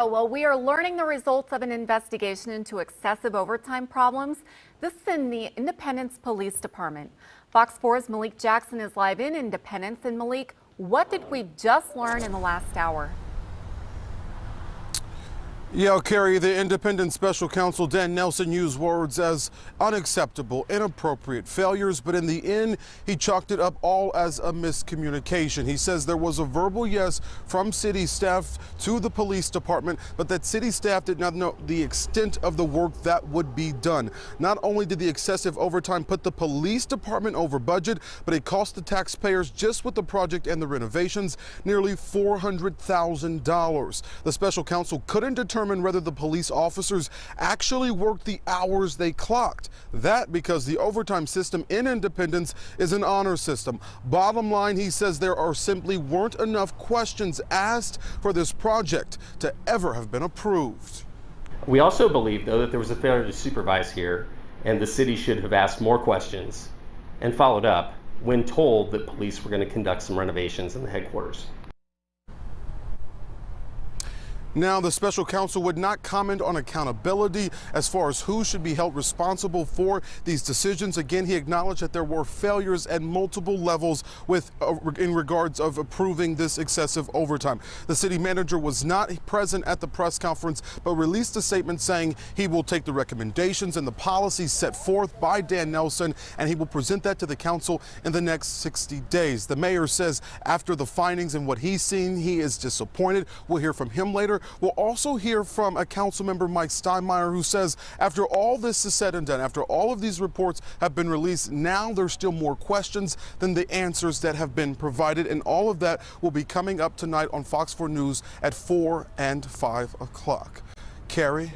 Well, we are learning the results of an investigation into excessive overtime problems. This is in the Independence Police Department. Fox 4's Malik Jackson is live in Independence. And Malik, what did we just learn in the last hour? Yeah, Carrie, the independent special counsel Dan Nelson used words as unacceptable, inappropriate failures, but in the end, he chalked it up all as a miscommunication. He says there was a verbal yes from city staff to the police department, but that city staff did not know the extent of the work that would be done. Not only did the excessive overtime put the police department over budget, but it cost the taxpayers just with the project and the renovations nearly $400,000. The special counsel couldn't determine whether the police officers actually worked the hours they clocked. That because the overtime system in Independence is an honor system. Bottom line, he says there simply weren't enough questions asked for this project to ever have been approved. We also believe, though, that there was a failure to supervise here, and the city should have asked more questions and followed up when told that police were going to conduct some renovations in the headquarters. Now, the special counsel would not comment on accountability as far as who should be held responsible for these decisions. Again, he acknowledged that there were failures at multiple levels in regards of approving this excessive overtime. The city manager was not present at the press conference, but released a statement saying he will take the recommendations and the policies set forth by Dan Nelson, and he will present that to the council in the next 60 days. The mayor says after the findings and what he's seen, he is disappointed. We'll hear from him later. We'll also hear from a council member, Mike Steinmeier, who says after all this is said and done, after all of these reports have been released, now there's still more questions than the answers that have been provided. And all of that will be coming up tonight on Fox 4 News at 4 and 5 o'clock. Carrie?